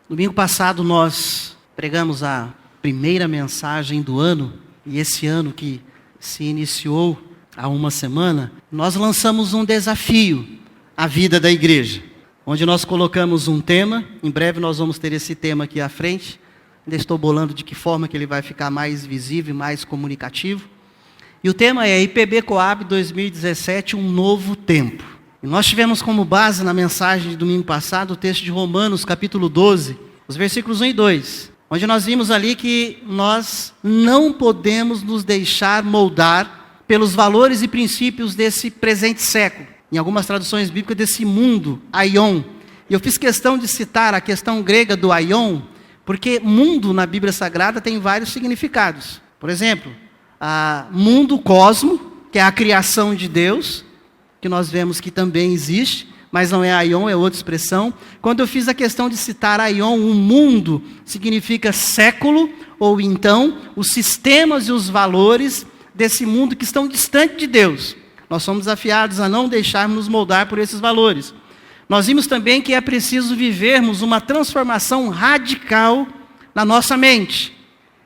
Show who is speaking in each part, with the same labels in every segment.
Speaker 1: Domingo passado nós pregamos a primeira mensagem do ano, e esse ano que se iniciou há uma semana, nós lançamos um desafio à vida da igreja, onde nós colocamos um tema. Em breve nós vamos ter esse tema aqui à frente. Ainda estou bolando de que forma que ele vai ficar mais visível e mais comunicativo. E o tema é IPB Coab 2017, um novo tempo. E nós tivemos como base na mensagem de domingo passado o texto de Romanos, capítulo 12, os versículos 1 e 2, onde nós vimos ali que nós não podemos nos deixar moldar pelos valores e princípios desse presente século. Em algumas traduções bíblicas, desse mundo, aion. E eu fiz questão de citar a questão grega do aion, porque mundo na Bíblia Sagrada tem vários significados. Por exemplo, mundo, cosmo, que é a criação de Deus, que nós vemos que também existe, mas não é aion, é outra expressão. Quando eu fiz a questão de citar aion, o mundo significa século, ou então os sistemas e os valores desse mundo que estão distantes de Deus. Nós somos desafiados a não deixarmos nos moldar por esses valores. Nós vimos também que é preciso vivermos uma transformação radical na nossa mente.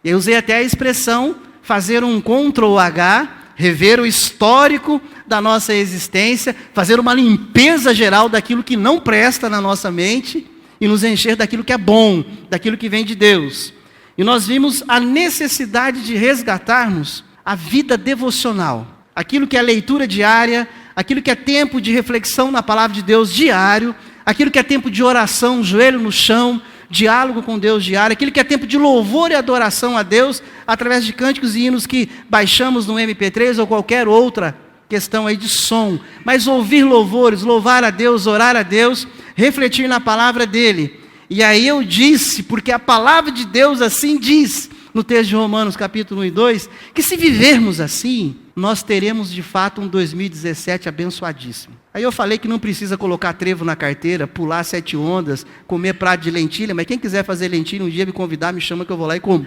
Speaker 1: Eu usei até a expressão fazer um Ctrl+H, rever o histórico da nossa existência, fazer uma limpeza geral daquilo que não presta na nossa mente e nos encher daquilo que é bom, daquilo que vem de Deus. E nós vimos a necessidade de resgatarmos a vida devocional, aquilo que é leitura diária, aquilo que é tempo de reflexão na palavra de Deus diário, aquilo que é tempo de oração, joelho no chão, diálogo com Deus diário, aquilo que é tempo de louvor e adoração a Deus, através de cânticos e hinos que baixamos no MP3 ou qualquer outra questão aí de som. Mas ouvir louvores, louvar a Deus, orar a Deus, refletir na palavra dEle. E aí eu disse, porque a palavra de Deus assim diz, no texto de Romanos capítulo 1 e 2, que se vivermos assim, nós teremos de fato um 2017 abençoadíssimo. Aí eu falei que não precisa colocar trevo na carteira, pular 7 ondas, comer prato de lentilha, mas quem quiser fazer lentilha um dia me convidar, me chama que eu vou lá e como.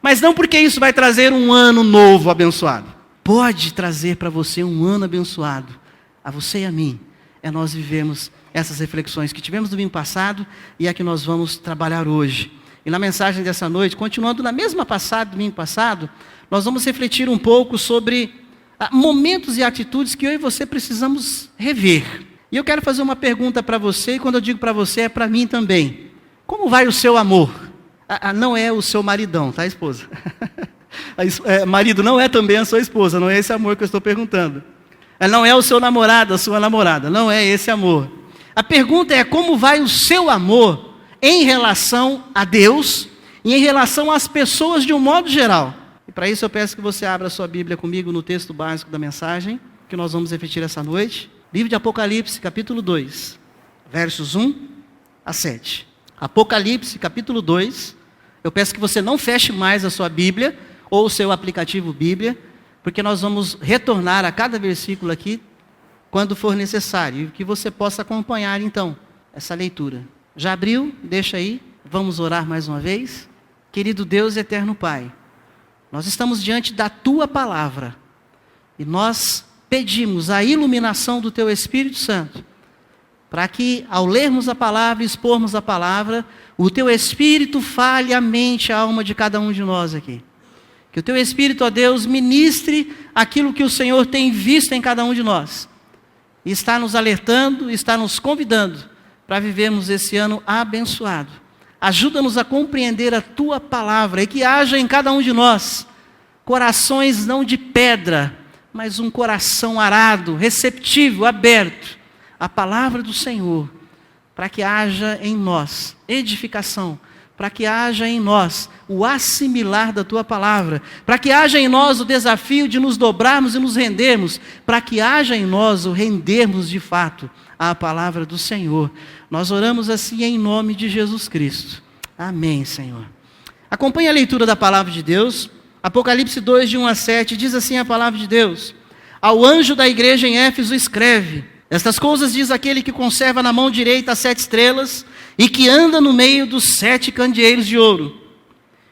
Speaker 1: Mas não porque isso vai trazer um ano novo abençoado. Pode trazer para você um ano abençoado, a você e a mim, é nós vivemos essas reflexões que tivemos domingo passado e é que nós vamos trabalhar hoje. E na mensagem dessa noite, continuando na mesma passada, domingo passado, nós vamos refletir um pouco sobre momentos e atitudes que eu e você precisamos rever. E eu quero fazer uma pergunta para você, e quando eu digo para você, é para mim também. Como vai o seu amor? Não é o seu maridão, tá, esposa? Marido não é também a sua esposa, não é esse amor que eu estou perguntando. Não é o seu namorado, a sua namorada, não é esse amor. A pergunta é como vai o seu amor em relação a Deus e em relação às pessoas de um modo geral. E para isso eu peço que você abra a sua Bíblia comigo no texto básico da mensagem, que nós vamos refletir essa noite. Livro de Apocalipse, capítulo 2, versos 1 a 7. Apocalipse, capítulo 2. Eu peço que você não feche mais a sua Bíblia, ou o seu aplicativo Bíblia, porque nós vamos retornar a cada versículo aqui, quando for necessário, e que você possa acompanhar então, essa leitura. Já abriu? Deixa aí. Vamos orar mais uma vez. Querido Deus e eterno Pai, nós estamos diante da Tua palavra e nós pedimos a iluminação do Teu Espírito Santo para que, ao lermos a palavra, expormos a palavra, o Teu Espírito fale a mente, a alma de cada um de nós aqui. Que o Teu Espírito, ó Deus, ministre aquilo que o Senhor tem visto em cada um de nós e está nos alertando, está nos convidando para vivermos esse ano abençoado. Ajuda-nos a compreender a Tua palavra e que haja em cada um de nós corações não de pedra, mas um coração arado, receptivo, aberto à palavra do Senhor, para que haja em nós edificação, para que haja em nós o assimilar da Tua palavra, para que haja em nós o desafio de nos dobrarmos e nos rendermos, para que haja em nós o rendermos de fato à palavra do Senhor. Nós oramos assim em nome de Jesus Cristo. Amém, Senhor. Acompanhe a leitura da palavra de Deus. Apocalipse 2, de 1 a 7, diz assim a palavra de Deus. Ao anjo da igreja em Éfeso escreve: estas coisas diz aquele que conserva na mão direita as 7 estrelas e que anda no meio dos 7 candeeiros de ouro.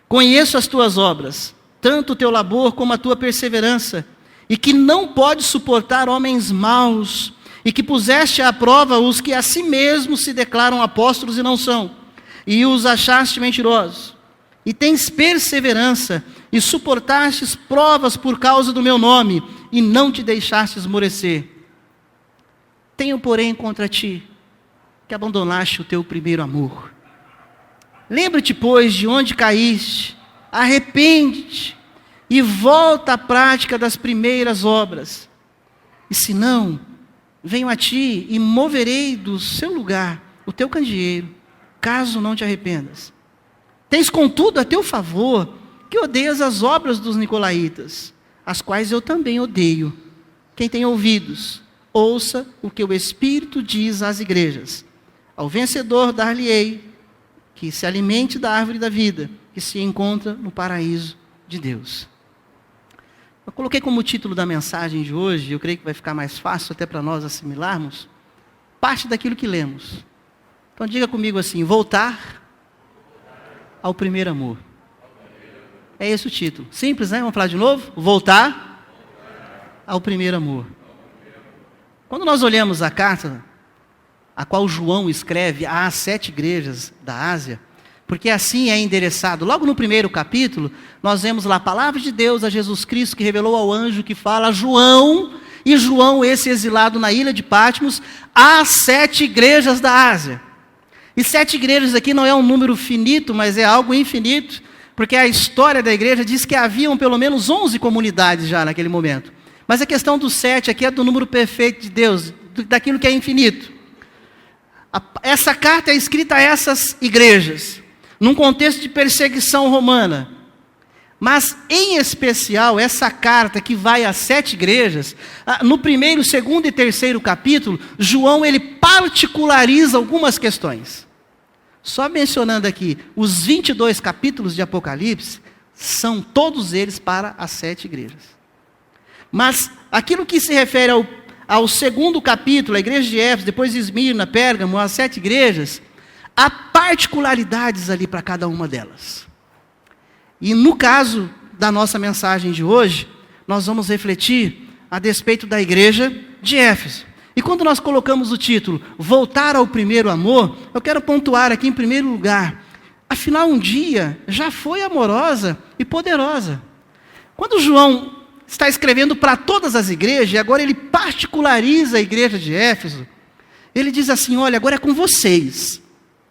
Speaker 1: Conheço as tuas obras, tanto o teu labor como a tua perseverança, e que não podes suportar homens maus, e que puseste à prova os que a si mesmos se declaram apóstolos e não são, e os achaste mentirosos. E tens perseverança, e suportastes provas por causa do meu nome, e não te deixaste esmorecer. Tenho, porém, contra ti, que abandonaste o teu primeiro amor. Lembra-te, pois, de onde caíste, arrepende-te, e volta à prática das primeiras obras. E se não, venho a ti e moverei do seu lugar o teu candeeiro, caso não te arrependas. Tens, contudo, a teu favor, que odeias as obras dos nicolaítas, as quais eu também odeio. Quem tem ouvidos, ouça o que o Espírito diz às igrejas. Ao vencedor dar-lhe-ei, que se alimente da árvore da vida, que se encontra no paraíso de Deus. Eu coloquei como título da mensagem de hoje, eu creio que vai ficar mais fácil até para nós assimilarmos, parte daquilo que lemos. Então diga comigo assim: voltar ao primeiro amor. É esse o título. Simples, né? Vamos falar de novo? Voltar ao primeiro amor. Quando nós olhamos a carta a qual João escreve às 7 igrejas da Ásia, porque assim é endereçado, logo no primeiro capítulo, nós vemos lá a palavra de Deus a Jesus Cristo, que revelou ao anjo que fala a João, e João, esse exilado na ilha de Patmos, às 7 igrejas da Ásia. E 7 igrejas aqui não é um número finito, mas é algo infinito, porque a história da igreja diz que haviam pelo menos 11 comunidades já naquele momento. Mas a questão do 7 aqui é do número perfeito de Deus, daquilo que é infinito. Essa carta é escrita a essas igrejas, num contexto de perseguição romana. Mas, em especial, essa carta que vai às 7 igrejas, no primeiro, segundo e terceiro capítulo, João ele particulariza algumas questões. Só mencionando aqui, os 22 capítulos de Apocalipse, são todos eles para as 7 igrejas. Mas, aquilo que se refere ao segundo capítulo, a igreja de Éfeso, depois de Esmirna, Pérgamo, as 7 igrejas, há particularidades ali para cada uma delas. E no caso da nossa mensagem de hoje, nós vamos refletir a despeito da igreja de Éfeso. E quando nós colocamos o título, Voltar ao Primeiro Amor, eu quero pontuar aqui em primeiro lugar, afinal um dia já foi amorosa e poderosa. Quando João está escrevendo para todas as igrejas, e agora ele particulariza a igreja de Éfeso, ele diz assim: olha, agora é com vocês.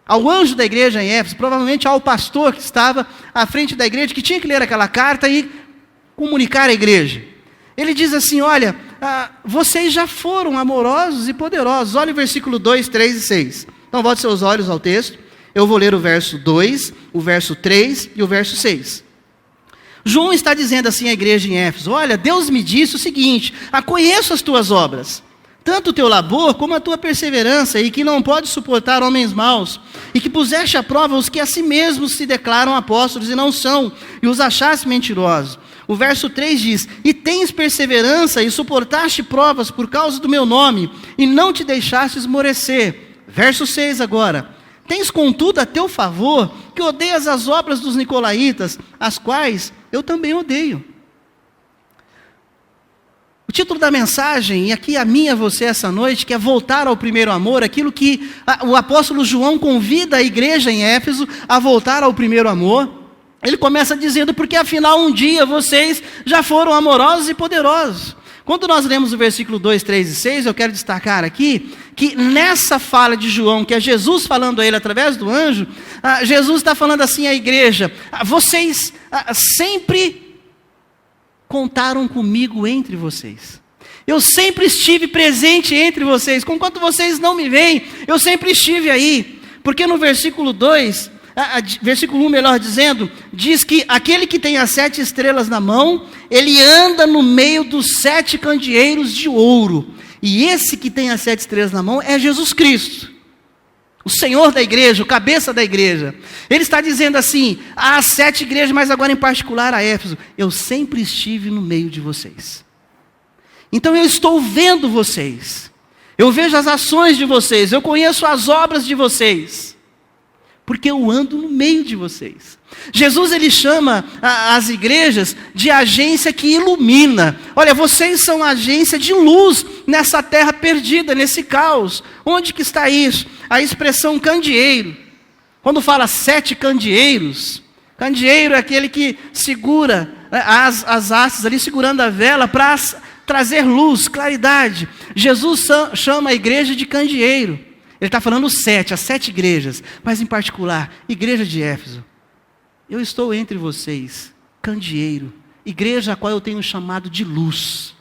Speaker 1: Ao anjo da igreja em Éfeso, provavelmente ao pastor que estava à frente da igreja, que tinha que ler aquela carta e comunicar à igreja. Ele diz assim: olha, vocês já foram amorosos e poderosos. Olha o versículo 2, 3 e 6. Então volte seus olhos ao texto. Eu vou ler o verso 2, o verso 3 e o verso 6. João está dizendo assim à igreja em Éfeso: olha, Deus me disse o seguinte: conheço as tuas obras, tanto o teu labor como a tua perseverança, e que não podes suportar homens maus, e que puseste à prova os que a si mesmos se declaram apóstolos e não são, e os achaste mentirosos. O verso 3 diz: e tens perseverança e suportaste provas por causa do meu nome, e não te deixaste esmorecer. Verso 6 agora: tens contudo a teu favor, que odeias as obras dos nicolaítas, as quais eu também odeio. O título da mensagem, e aqui a minha, você essa noite, que é voltar ao primeiro amor, aquilo que o apóstolo João convida a igreja em Éfeso a voltar ao primeiro amor. Ele começa dizendo: porque afinal um dia vocês já foram amorosos e poderosos. Quando nós lemos o versículo 2, 3 e 6, eu quero destacar aqui, que nessa fala de João, que é Jesus falando a ele através do anjo, Jesus está falando assim à igreja: vocês sempre contaram comigo entre vocês. Eu sempre estive presente entre vocês. Conquanto vocês não me veem, eu sempre estive aí. Porque no versículo 2, versículo 1, melhor dizendo, diz que aquele que tem as 7 estrelas na mão, ele anda no meio dos 7 candeeiros de ouro. E esse que tem as 7 estrelas na mão é Jesus Cristo, o Senhor da igreja, o cabeça da igreja. Ele está dizendo assim, às 7 igrejas, mas agora em particular a Éfeso: eu sempre estive no meio de vocês. Então eu estou vendo vocês, eu vejo as ações de vocês, eu conheço as obras de vocês, porque eu ando no meio de vocês. Jesus ele chama as igrejas de agência que ilumina. Olha, vocês são agência de luz nessa terra perdida, nesse caos. Onde que está isso? A expressão candeeiro. Quando fala 7 candeeiros, candeeiro é aquele que segura as hastes ali, segurando a vela para trazer luz, claridade. Jesus chama a igreja de candeeiro. Ele está falando as 7 igrejas, mas em particular, igreja de Éfeso. Eu estou entre vocês, candeeiro, igreja a qual eu tenho chamado de luz,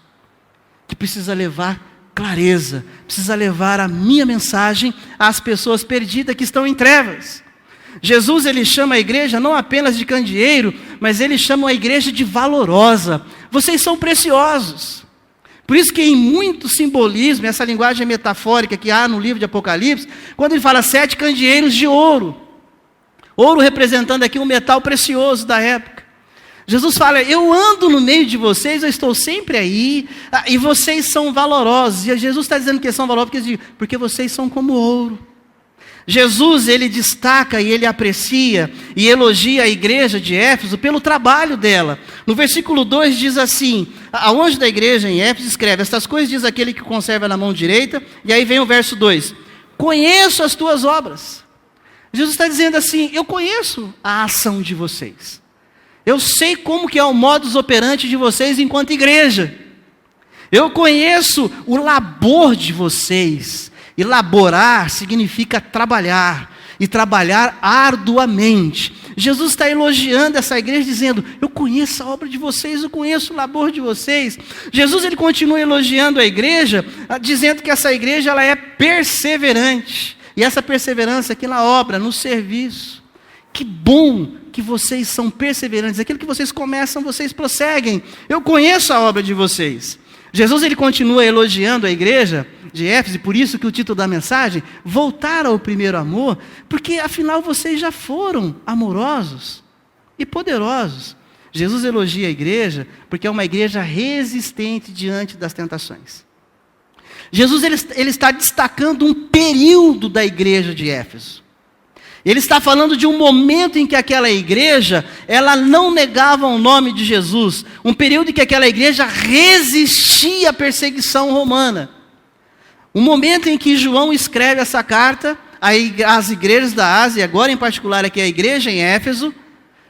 Speaker 1: que precisa levar clareza, precisa levar a minha mensagem às pessoas perdidas que estão em trevas. Jesus, ele chama a igreja não apenas de candeeiro, mas ele chama a igreja de valorosa. Vocês são preciosos. Por isso que em muito simbolismo, essa linguagem metafórica que há no livro de Apocalipse, quando ele fala 7 candeeiros de ouro, ouro representando aqui um metal precioso da época. Jesus fala, eu ando no meio de vocês, eu estou sempre aí, e vocês são valorosos. E Jesus está dizendo que são valorosos porque vocês são como ouro. Jesus, ele destaca e ele aprecia e elogia a igreja de Éfeso pelo trabalho dela. No versículo 2 diz assim, a anjo da igreja em Éfeso escreve, estas coisas diz aquele que conserva na mão direita, e aí vem o verso 2, conheço as tuas obras. Jesus está dizendo assim, eu conheço a ação de vocês. Eu sei como que é o modus operandi de vocês enquanto igreja. Eu conheço o labor de vocês. E laborar significa trabalhar, e trabalhar arduamente. Jesus está elogiando essa igreja, dizendo, eu conheço a obra de vocês, eu conheço o labor de vocês. Jesus, ele continua elogiando a igreja, dizendo que essa igreja ela é perseverante. E essa perseverança aqui na obra, no serviço. Que bom que vocês são perseverantes, aquilo que vocês começam, vocês prosseguem. Eu conheço a obra de vocês. Jesus, ele continua elogiando a igreja de Éfeso, e por isso que o título da mensagem, voltar ao primeiro amor, porque afinal vocês já foram amorosos e poderosos. Jesus elogia a igreja, porque é uma igreja resistente diante das tentações. Jesus, ele está destacando um período da igreja de Éfeso. Ele está falando de um momento em que aquela igreja, ela não negava o nome de Jesus. Um período em que aquela igreja resistia à perseguição romana. Um momento em que João escreve essa carta às igrejas da Ásia, e agora em particular aqui a igreja em Éfeso,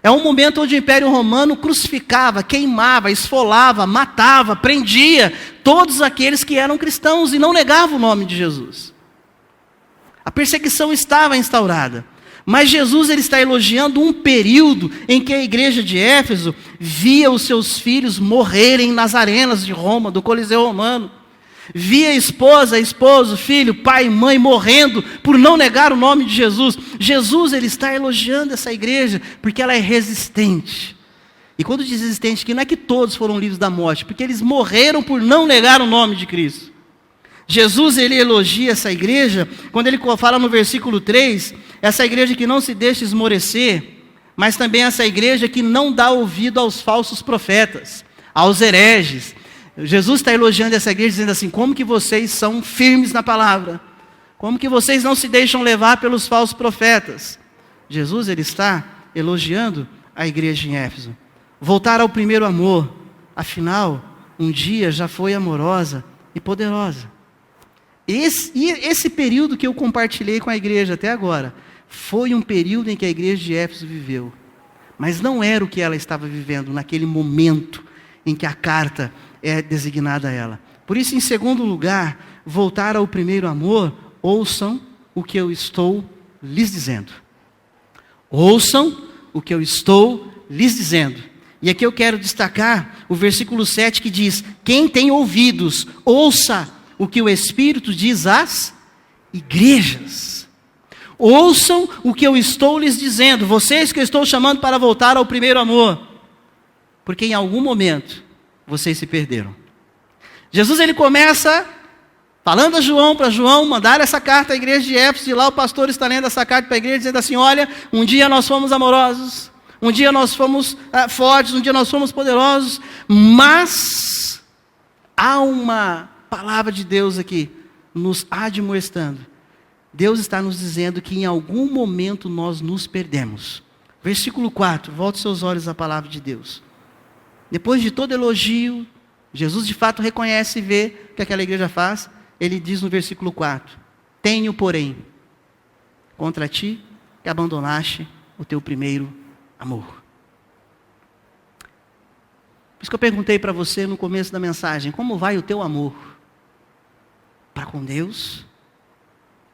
Speaker 1: é um momento onde o Império Romano crucificava, queimava, esfolava, matava, prendia todos aqueles que eram cristãos e não negavam o nome de Jesus. A perseguição estava instaurada. Mas Jesus, ele está elogiando um período em que a igreja de Éfeso via os seus filhos morrerem nas arenas de Roma, do Coliseu Romano. Via esposa, esposo, filho, pai e mãe morrendo por não negar o nome de Jesus. Jesus, ele está elogiando essa igreja porque ela é resistente. E quando diz resistente aqui, não é que todos foram livres da morte, porque eles morreram por não negar o nome de Cristo. Jesus, ele elogia essa igreja, quando ele fala no versículo 3, essa igreja que não se deixa esmorecer, mas também essa igreja que não dá ouvido aos falsos profetas, aos hereges. Jesus está elogiando essa igreja, dizendo assim, como que vocês são firmes na palavra, como que vocês não se deixam levar pelos falsos profetas. Jesus, ele está elogiando a igreja em Éfeso. Voltar ao primeiro amor, afinal, um dia já foi amorosa e poderosa. Esse período que eu compartilhei com a igreja até agora, foi um período em que a igreja de Éfeso viveu. Mas não era o que ela estava vivendo naquele momento em que a carta é designada a ela. Por isso, em segundo lugar, voltar ao primeiro amor, ouçam o que eu estou lhes dizendo. Ouçam o que eu estou lhes dizendo. E aqui eu quero destacar o versículo 7 que diz, quem tem ouvidos, ouça o que o Espírito diz às igrejas. Ouçam o que eu estou lhes dizendo, vocês que eu estou chamando para voltar ao primeiro amor, porque em algum momento vocês se perderam. Jesus, ele começa falando a João, para João mandar essa carta à igreja de Éfeso, e lá o pastor está lendo essa carta para a igreja, dizendo assim, olha, um dia nós fomos amorosos, um dia nós fomos fortes, um dia nós fomos poderosos, mas há uma palavra de Deus aqui, nos admoestando. Deus está nos dizendo que em algum momento nós nos perdemos. Versículo 4, volte seus olhos à palavra de Deus. Depois de todo elogio, Jesus de fato reconhece e vê o que aquela igreja faz. Ele diz no versículo 4, tenho porém contra ti que abandonaste o teu primeiro amor. Por isso que eu perguntei para você no começo da mensagem, como vai o teu amor? Para com Deus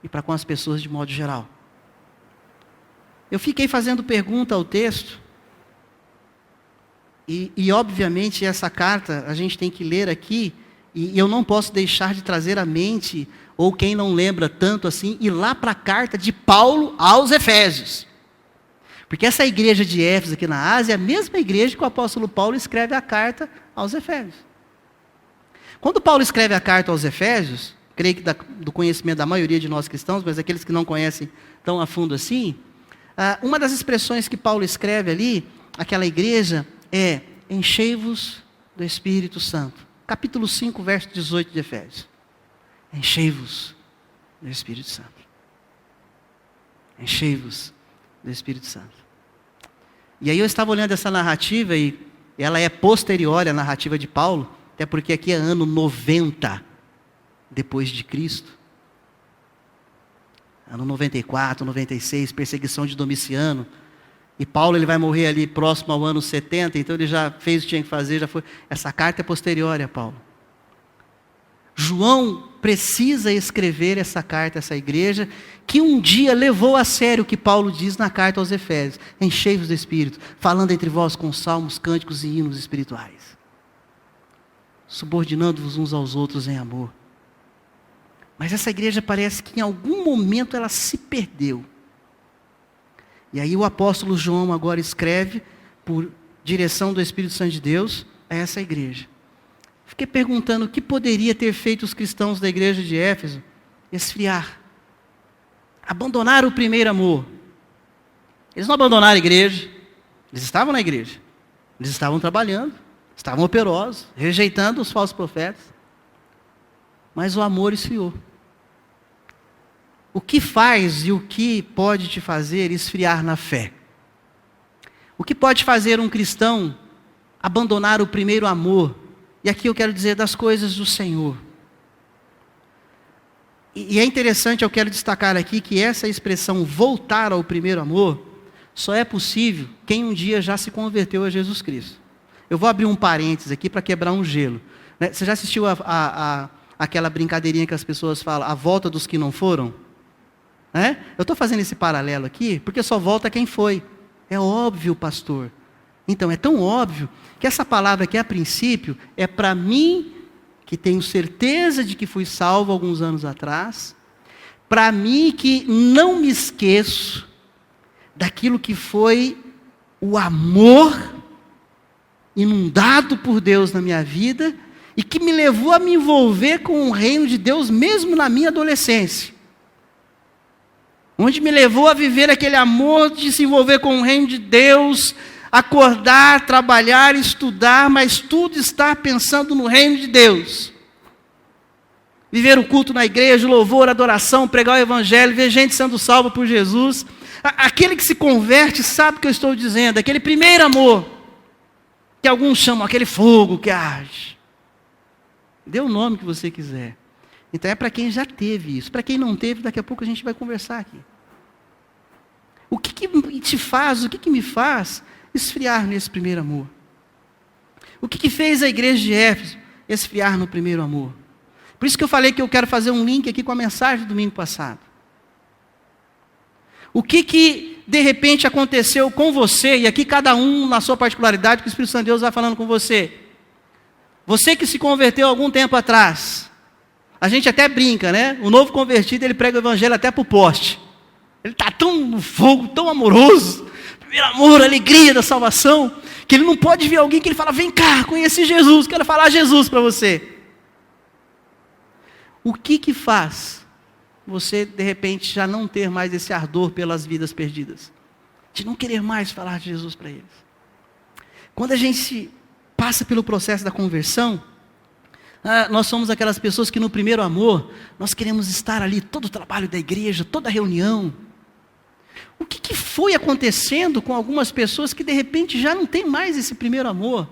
Speaker 1: e para com as pessoas de modo geral. Eu fiquei fazendo pergunta ao texto, e obviamente essa carta a gente tem que ler aqui, e eu não posso deixar de trazer à mente, ou quem não lembra tanto assim, ir lá para a carta de Paulo aos Efésios. Porque essa igreja de Éfeso aqui na Ásia é a mesma igreja que o apóstolo Paulo escreve a carta aos Efésios. Quando Paulo escreve a carta aos Efésios, creio que do conhecimento da maioria de nós cristãos, mas aqueles que não conhecem tão a fundo assim, uma das expressões que Paulo escreve ali, aquela igreja, é enchei-vos do Espírito Santo. Capítulo 5, verso 18 de Efésios. Enchei-vos do Espírito Santo. Enchei-vos do Espírito Santo. E aí eu estava olhando essa narrativa, e ela é posterior à narrativa de Paulo, até porque aqui é ano 90 depois de Cristo. Ano 94, 96, perseguição de Domiciano. E Paulo ele vai morrer ali próximo ao ano 70, então ele já fez o que tinha que fazer, já foi. Essa carta é posterior a Paulo. João precisa escrever essa carta a essa igreja, que um dia levou a sério o que Paulo diz na carta aos Efésios. Enchei-vos do Espírito, falando entre vós com salmos, cânticos e hinos espirituais. Subordinando-vos uns aos outros em amor. Mas essa igreja parece que em algum momento ela se perdeu. E aí o apóstolo João agora escreve, por direção do Espírito Santo de Deus, a essa igreja. Fiquei perguntando o que poderia ter feito os cristãos da igreja de Éfeso esfriar. Abandonar o primeiro amor. Eles não abandonaram a igreja. Eles estavam na igreja. Eles estavam trabalhando. Estavam operosos, rejeitando os falsos profetas. Mas o amor esfriou. O que faz e o que pode te fazer esfriar na fé? O que pode fazer um cristão abandonar o primeiro amor? E aqui eu quero dizer das coisas do Senhor. E é interessante, eu quero destacar aqui que essa expressão voltar ao primeiro amor só é possível quem um dia já se converteu a Jesus Cristo. Eu vou abrir um parênteses aqui para quebrar um gelo. Você já assistiu aquela brincadeirinha que as pessoas falam, a volta dos que não foram? Eu estou fazendo esse paralelo aqui porque só volta quem foi. É óbvio, pastor. Então, é tão óbvio que essa palavra aqui, a princípio, é para mim, que tenho certeza de que fui salvo alguns anos atrás, para mim que não me esqueço daquilo que foi o amor inundado por Deus na minha vida e que me levou a me envolver com o reino de Deus mesmo na minha adolescência. Onde me levou a viver aquele amor de se envolver com o reino de Deus, acordar, trabalhar, estudar, mas tudo estar pensando no reino de Deus. Viver o culto na igreja, louvor, adoração, pregar o evangelho, ver gente sendo salva por Jesus. Aquele que se converte sabe o que eu estou dizendo, aquele primeiro amor, que alguns chamam aquele fogo que arde. Dê o nome que você quiser. Então é para quem já teve isso. Para quem não teve, daqui a pouco a gente vai conversar aqui. O que te faz, o que me faz esfriar nesse primeiro amor? O que fez a igreja de Éfeso esfriar no primeiro amor? Por isso que eu falei que eu quero fazer um link aqui com a mensagem do domingo passado. O que de repente aconteceu com você, e aqui cada um na sua particularidade, que o Espírito Santo de Deus vai falando com você. Você que se converteu algum tempo atrás, a gente até brinca, né? O novo convertido, ele prega o evangelho até para o poste. Ele está tão no fogo, tão amoroso, primeiro amor, alegria da salvação, que ele não pode ver alguém que ele fala, vem cá, conheci Jesus, quero falar Jesus para você. O que faz você, de repente, já não ter mais esse ardor pelas vidas perdidas? De não querer mais falar de Jesus para eles. Quando a gente passa pelo processo da conversão, nós somos aquelas pessoas que no primeiro amor, nós queremos estar ali, todo o trabalho da igreja, toda a reunião. O que foi acontecendo com algumas pessoas que de repente já não tem mais esse primeiro amor?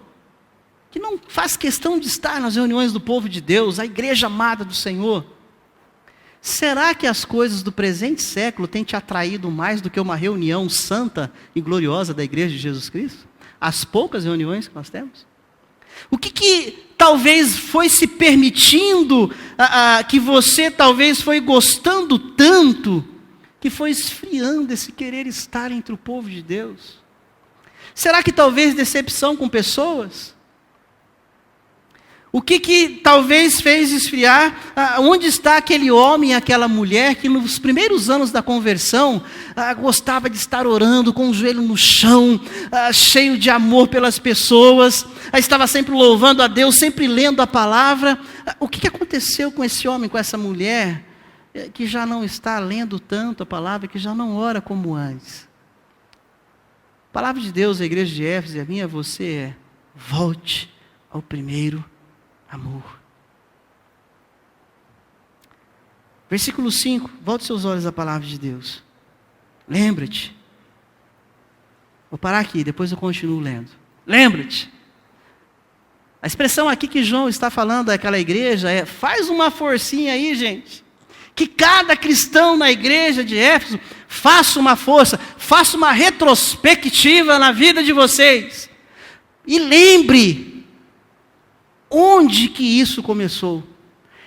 Speaker 1: Que não faz questão de estar nas reuniões do povo de Deus, a igreja amada do Senhor. Será que as coisas do presente século têm te atraído mais do que uma reunião santa e gloriosa da Igreja de Jesus Cristo? As poucas reuniões que nós temos? O que talvez foi se permitindo, que você talvez foi gostando tanto, que foi esfriando esse querer estar entre o povo de Deus? Será que talvez decepção com pessoas? O que talvez fez esfriar? Onde está aquele homem e aquela mulher que nos primeiros anos da conversão gostava de estar orando com o joelho no chão, cheio de amor pelas pessoas, estava sempre louvando a Deus, sempre lendo a palavra? O que aconteceu com esse homem, com essa mulher, que já não está lendo tanto a palavra, que já não ora como antes? A palavra de Deus, a igreja de Éfeso e a minha, você é: volte ao primeiro amor. Versículo 5, volte seus olhos à palavra de Deus. Lembra-te. Vou parar aqui, depois eu continuo lendo. Lembra-te. A expressão aqui que João está falando daquela igreja é: faz uma forcinha aí, gente. Que cada cristão na igreja de Éfeso faça uma força, faça uma retrospectiva na vida de vocês. E lembre onde que isso começou.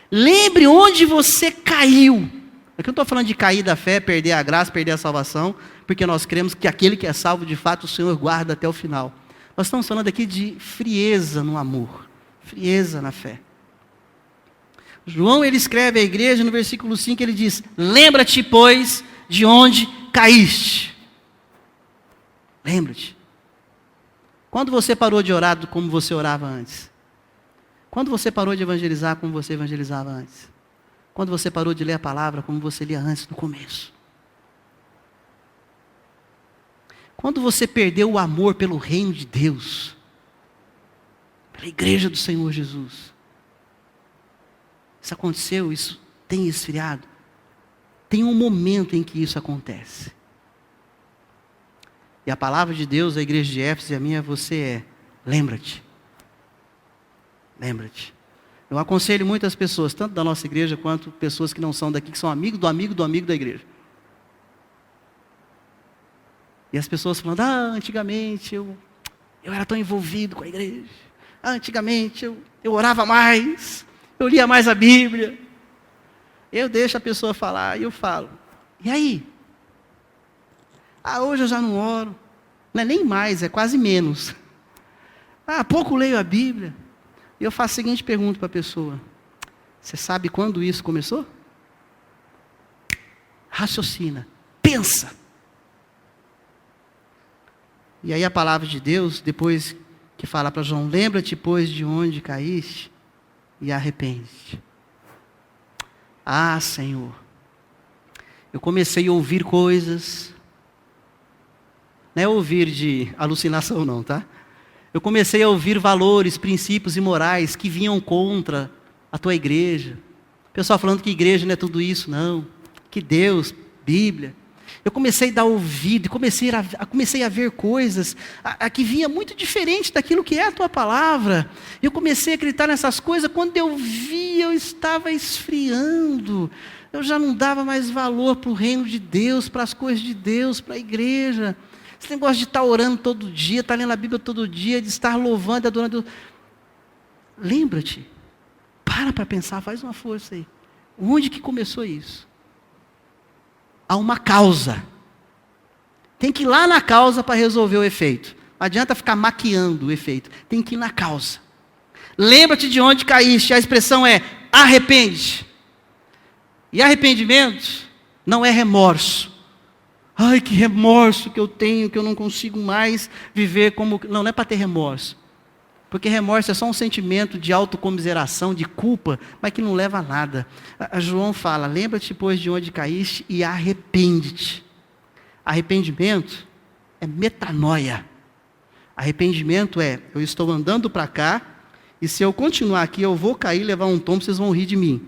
Speaker 1: Lembre onde você caiu. Aqui eu não estou falando de cair da fé, perder a graça, perder a salvação, porque nós cremos que aquele que é salvo, de fato, o Senhor guarda até o final. Nós estamos falando aqui de frieza no amor, frieza na fé. João, ele escreve à igreja, no versículo 5, ele diz: lembra-te, pois, de onde caíste. Lembra-te. Quando você parou de orar como você orava antes? Quando você parou de evangelizar como você evangelizava antes? Quando você parou de ler a palavra como você lia antes, no começo? Quando você perdeu o amor pelo reino de Deus, pela igreja do Senhor Jesus? Isso aconteceu, isso tem esfriado? Tem um momento em que isso acontece. E a palavra de Deus, a igreja de Éfeso e a minha, você é: lembra-te. Lembra-te. Eu aconselho muitas pessoas, tanto da nossa igreja, quanto pessoas que não são daqui, que são amigos do amigo do amigo da igreja. E as pessoas falando: antigamente eu era tão envolvido com a igreja. Antigamente eu orava mais, eu lia mais a Bíblia. Eu deixo a pessoa falar e eu falo: e aí? Hoje eu já não oro. Não é nem mais, é quase menos. Pouco leio a Bíblia. E eu faço a seguinte pergunta para a pessoa: você sabe quando isso começou? Raciocina, pensa. E aí a palavra de Deus, depois que fala para João: lembra-te, pois, de onde caíste e arrepende-te. Senhor, eu comecei a ouvir coisas, não é ouvir de alucinação não, tá? Eu comecei a ouvir valores, princípios e morais que vinham contra a tua igreja. O pessoal falando que igreja não é tudo isso, não. Que Deus, Bíblia. Eu comecei a dar ouvido, comecei a ver coisas que vinha muito diferente daquilo que é a tua palavra. Eu comecei a acreditar nessas coisas. Quando eu vi, eu estava esfriando. Eu já não dava mais valor para o reino de Deus, para as coisas de Deus, para a igreja. Esse negócio de estar orando todo dia, estar lendo a Bíblia todo dia, de estar louvando e adorando Deus. Lembra-te. Para pensar, faz uma força aí. Onde que começou isso? Há uma causa. Tem que ir lá na causa para resolver o efeito. Não adianta ficar maquiando o efeito. Tem que ir na causa. Lembra-te de onde caíste. A expressão é: arrepende. E arrependimento não é remorso. Que remorso que eu tenho, que eu não consigo mais viver como... Não é para ter remorso. Porque remorso é só um sentimento de autocomiseração, de culpa, mas que não leva a nada. João fala: lembra-te, pois, de onde caíste e arrepende-te. Arrependimento é metanoia. Arrependimento é: eu estou andando para cá, e se eu continuar aqui, eu vou cair, levar um tombo, vocês vão rir de mim.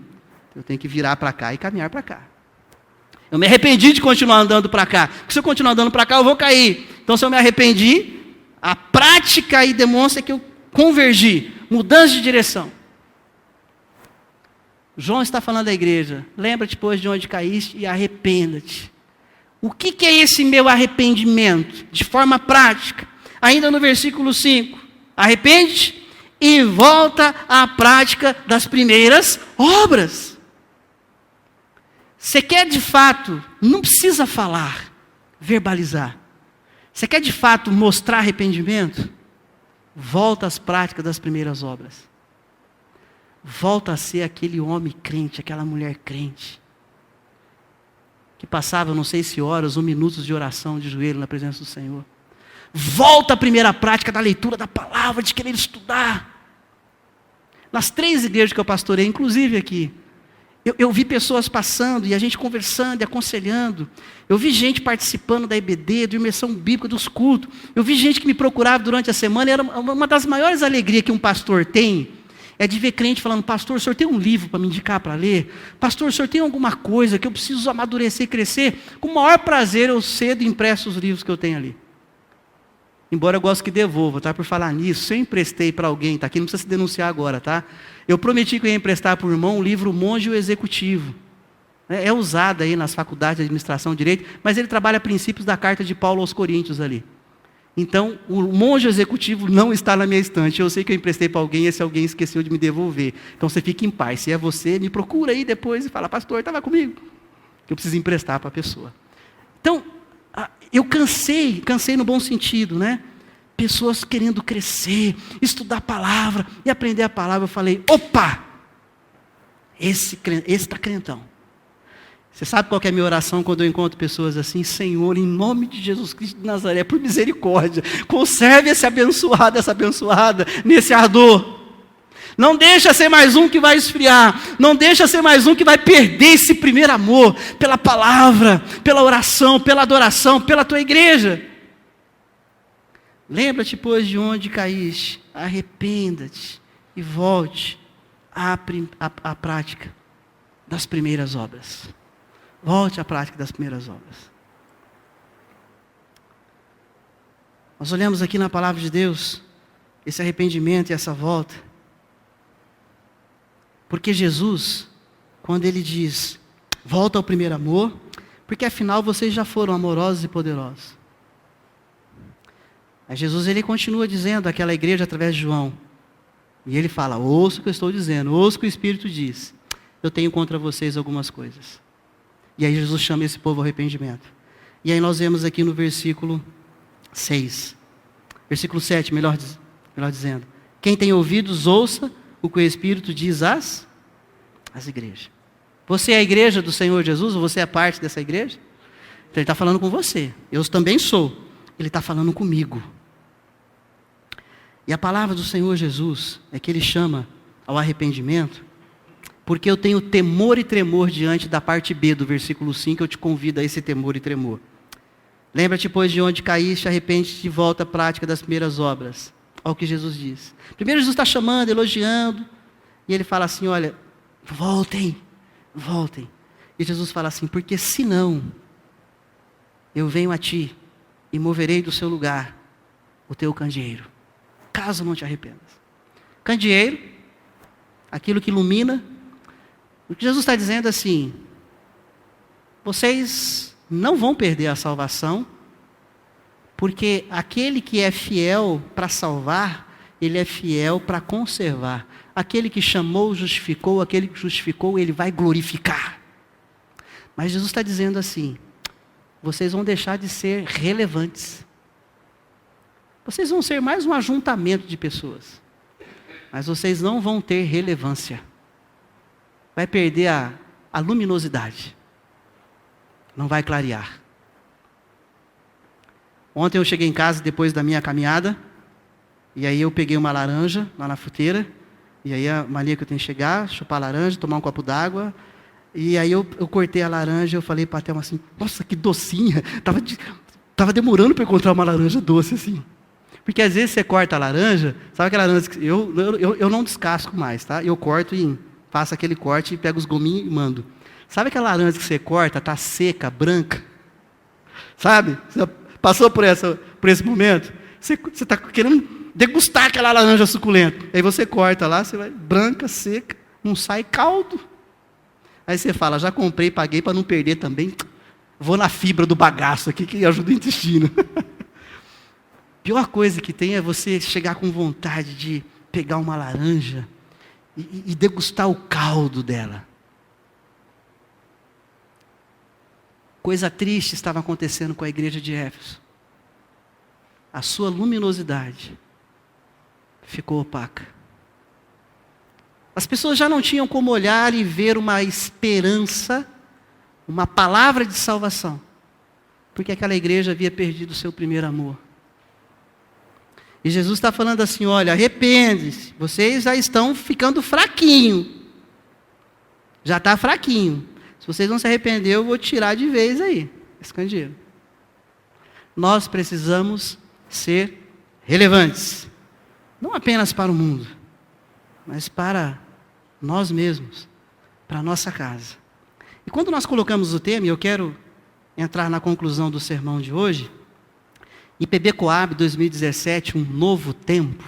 Speaker 1: Eu tenho que virar para cá e caminhar para cá. Eu me arrependi de continuar andando para cá. Porque se eu continuar andando para cá, eu vou cair. Então, se eu me arrependi, a prática aí demonstra que eu convergi. Mudança de direção. João está falando à igreja, lembra-te, pois, de onde caíste e arrependa-te. O que é esse meu arrependimento? De forma prática, ainda no versículo 5, arrepende-te e volta à prática das primeiras obras. Você quer de fato, não precisa falar, verbalizar. Você quer de fato mostrar arrependimento? Volta às práticas das primeiras obras. Volta a ser aquele homem crente, aquela mulher crente, que passava, não sei se horas ou minutos de oração de joelho na presença do Senhor. Volta à primeira prática da leitura da palavra, de querer estudar. Nas 3 igrejas que eu pastorei, inclusive aqui, eu vi pessoas passando e a gente conversando e aconselhando. Eu vi gente participando da EBD, da imersão bíblica, dos cultos. Eu vi gente que me procurava durante a semana. Era uma das maiores alegrias que um pastor tem, é de ver crente falando: pastor, o senhor tem um livro para me indicar para ler? Pastor, o senhor tem alguma coisa que eu preciso amadurecer e crescer? Com o maior prazer eu cedo e impresso os livros que eu tenho ali. Embora eu goste que devolva, tá? Por falar nisso, se eu emprestei para alguém, tá aqui, não precisa se denunciar agora, tá? Eu prometi que eu ia emprestar para o irmão o livro Monge e o Executivo. É usado aí nas faculdades de administração e direito, mas ele trabalha princípios da carta de Paulo aos Coríntios ali. Então, o Monge Executivo não está na minha estante. Eu sei que eu emprestei para alguém, esse alguém esqueceu de me devolver. Então, você fica em paz. Se é você, me procura aí depois e fala: pastor, estava comigo. Que eu preciso emprestar para a pessoa. Então, eu cansei no bom sentido, né? Pessoas querendo crescer, estudar a palavra e aprender a palavra. Eu falei: opa! Esse está crentão. Você sabe qual que é a minha oração quando eu encontro pessoas assim? Senhor, em nome de Jesus Cristo de Nazaré, por misericórdia, conserve essa abençoada, nesse ardor. Não deixa ser mais um que vai esfriar. Não deixa ser mais um que vai perder esse primeiro amor pela palavra, pela oração, pela adoração, pela tua igreja. Lembra-te, pois, de onde caíste. Arrependa-te e volte à prática das primeiras obras. Volte à prática das primeiras obras. Nós olhamos aqui na palavra de Deus, esse arrependimento e essa volta. Porque Jesus, quando Ele diz: volta ao primeiro amor, porque afinal vocês já foram amorosos e poderosos. Aí Jesus, Ele continua dizendo àquela igreja através de João. E Ele fala: ouça o que eu estou dizendo, ouça o que o Espírito diz. Eu tenho contra vocês algumas coisas. E aí Jesus chama esse povo ao arrependimento. E aí nós vemos aqui no versículo 6. Versículo 7, melhor dizendo. Quem tem ouvidos, ouça o que o Espírito diz às igrejas. Você é a igreja do Senhor Jesus? Ou você é parte dessa igreja? Então Ele está falando com você. Eu também sou. Ele está falando comigo. E a palavra do Senhor Jesus é que Ele chama ao arrependimento, porque eu tenho temor e tremor diante da parte B do versículo 5, eu te convido a esse temor e tremor. Lembra-te, pois, de onde caíste, arrepende-te e volta à prática das primeiras obras. Olha o que Jesus diz. Primeiro Jesus está chamando, elogiando, e Ele fala assim: olha, voltem. E Jesus fala assim: porque senão eu venho a ti e moverei do seu lugar o teu candeeiro, caso não te arrependas. Candeeiro, aquilo que ilumina. O que Jesus está dizendo assim: vocês não vão perder a salvação, porque aquele que é fiel para salvar, ele é fiel para conservar. Aquele que chamou, justificou, aquele que justificou, ele vai glorificar. Mas Jesus está dizendo assim: vocês vão deixar de ser relevantes. Vocês vão ser mais um ajuntamento de pessoas, mas vocês não vão ter relevância. Vai perder a luminosidade. Não vai clarear. Ontem eu cheguei em casa depois da minha caminhada, e aí eu peguei uma laranja lá na fruteira, e aí a mania que eu tenho que chegar, chupar a laranja, tomar um copo d'água, e aí eu cortei a laranja e eu falei para a Thelma assim: nossa, que docinha. Tava demorando para encontrar uma laranja doce assim. Porque às vezes você corta a laranja, sabe aquela laranja que eu não descasco mais, tá? Eu corto e faço aquele corte e pego os gominhos e mando. Sabe aquela laranja que você corta, está seca, branca? Sabe? Você passou por esse momento? Você está querendo degustar aquela laranja suculenta. Aí você corta lá, você vai branca, seca, não sai caldo. Aí você fala, já comprei, paguei para não perder também. Vou na fibra do bagaço aqui que ajuda o intestino. Pior coisa que tem é você chegar com vontade de pegar uma laranja e degustar o caldo dela. Coisa triste estava acontecendo com a igreja de Éfeso. A sua luminosidade ficou opaca. As pessoas já não tinham como olhar e ver uma esperança, uma palavra de salvação, porque aquela igreja havia perdido o seu primeiro amor. E Jesus está falando assim, olha, arrepende-se, vocês já estão ficando fraquinho. Já está fraquinho. Se vocês não se arrepender, eu vou tirar de vez aí, esse candeeiro. Nós precisamos ser relevantes. Não apenas para o mundo, mas para nós mesmos, para a nossa casa. E quando nós colocamos o tema, e eu quero entrar na conclusão do sermão de hoje, IPB Coab 2017, um novo tempo.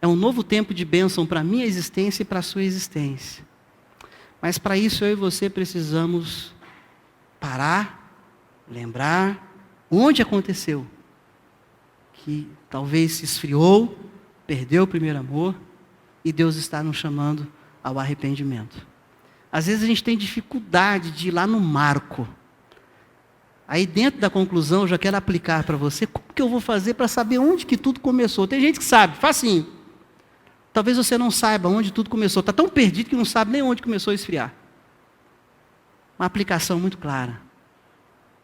Speaker 1: É um novo tempo de bênção para a minha existência e para a sua existência. Mas para isso eu e você precisamos parar, lembrar onde aconteceu. Que talvez se esfriou, perdeu o primeiro amor, e Deus está nos chamando ao arrependimento. Às vezes a gente tem dificuldade de ir lá no marco. Aí dentro da conclusão eu já quero aplicar para você, como que eu vou fazer para saber onde que tudo começou? Tem gente que sabe, facinho. Talvez você não saiba onde tudo começou, está tão perdido que não sabe nem onde começou a esfriar. Uma aplicação muito clara.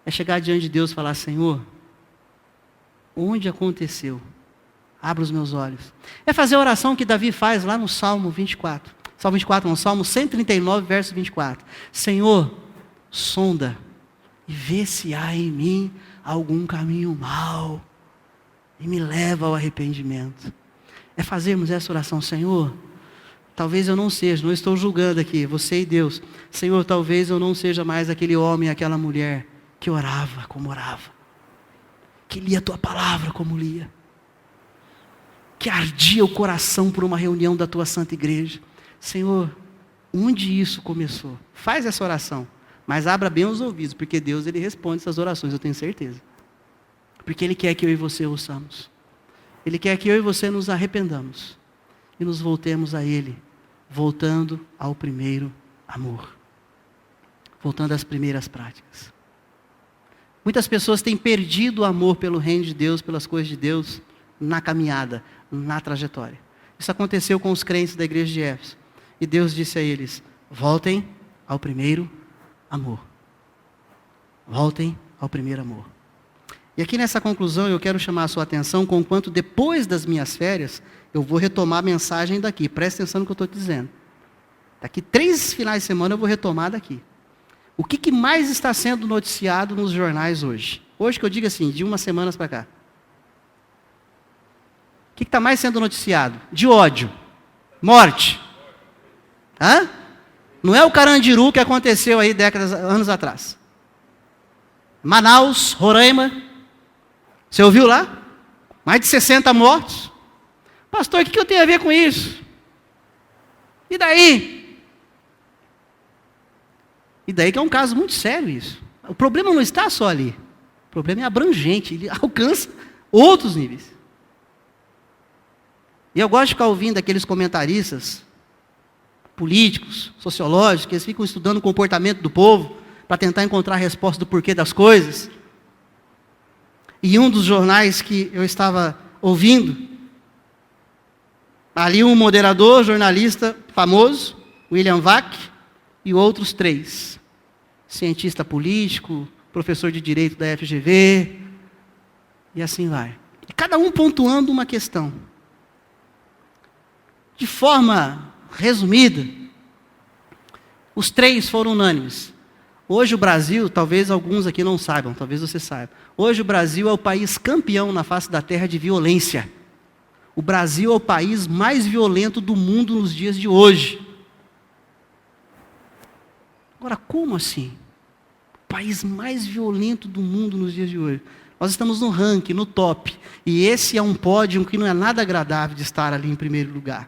Speaker 1: É chegar diante de Deus e falar, Senhor, onde aconteceu? Abra os meus olhos. É fazer a oração que Davi faz lá no Salmo 24. Salmo 24, não, Salmo 139, verso 24. Senhor, sonda e vê se há em mim algum caminho mau e me leva ao arrependimento. É fazermos essa oração, Senhor, talvez eu não seja, não estou julgando aqui, você e Deus. Senhor, talvez eu não seja mais aquele homem, aquela mulher que orava como orava, que lia a tua palavra como lia, que ardia o coração por uma reunião da tua santa igreja. Senhor, onde isso começou? Faz essa oração, mas abra bem os ouvidos, porque Deus ele responde essas orações, eu tenho certeza. Porque Ele quer que eu e você ouçamos. Ele quer que eu e você nos arrependamos e nos voltemos a Ele, voltando ao primeiro amor, voltando às primeiras práticas. Muitas pessoas têm perdido o amor pelo reino de Deus, pelas coisas de Deus, na caminhada, na trajetória. Isso aconteceu com os crentes da igreja de Éfeso. E Deus disse a eles, voltem ao primeiro amor. Voltem ao primeiro amor. E aqui nessa conclusão eu quero chamar a sua atenção, conquanto depois das minhas férias, eu vou retomar a mensagem daqui. Presta atenção no que eu estou dizendo. Daqui 3 finais de semana eu vou retomar daqui. O que mais está sendo noticiado nos jornais hoje? Hoje que eu digo assim, de umas semanas para cá. O que está mais sendo noticiado? De ódio. Morte. Hã? Não é o Carandiru que aconteceu aí anos atrás. Manaus, Roraima. Você ouviu lá? Mais de 60 mortos. Pastor, o que eu tenho a ver com isso? E daí? E daí que é um caso muito sério isso. O problema não está só ali. O problema é abrangente. Ele alcança outros níveis. E eu gosto de ficar ouvindo aqueles comentaristas políticos, sociológicos, que eles ficam estudando o comportamento do povo para tentar encontrar a resposta do porquê das coisas. E um dos jornais que eu estava ouvindo, ali um moderador, jornalista famoso, William Vac, e outros 3. Cientista político, professor de direito da FGV, e assim vai. E cada um pontuando uma questão. De forma resumida, os 3 foram unânimes. Hoje o Brasil, talvez alguns aqui não saibam, talvez você saiba. Hoje o Brasil é o país campeão na face da terra de violência. O Brasil é o país mais violento do mundo nos dias de hoje. Agora, como assim? O país mais violento do mundo nos dias de hoje. Nós estamos no ranking, no top. E esse é um pódio que não é nada agradável de estar ali em primeiro lugar.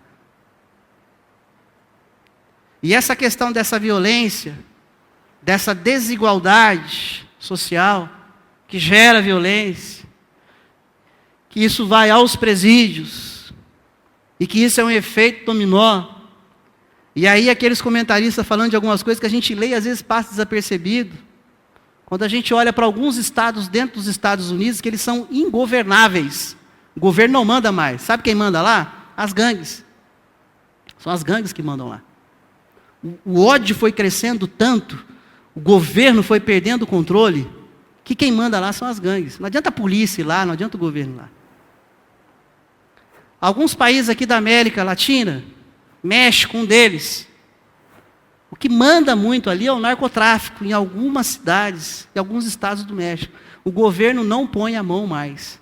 Speaker 1: E essa questão dessa violência, dessa desigualdade social, que gera violência, que isso vai aos presídios, e que isso é um efeito dominó. E aí aqueles comentaristas falando de algumas coisas que a gente lê e às vezes passa desapercebido. Quando a gente olha para alguns estados dentro dos Estados Unidos, que eles são ingovernáveis. O governo não manda mais. Sabe quem manda lá? As gangues. São as gangues que mandam lá. O ódio foi crescendo tanto, o governo foi perdendo o controle, que quem manda lá são as gangues. Não adianta a polícia ir lá, não adianta o governo ir lá. Alguns países aqui da América Latina, México, um deles, o que manda muito ali é o narcotráfico, em algumas cidades, em alguns estados do México. O governo não põe a mão mais.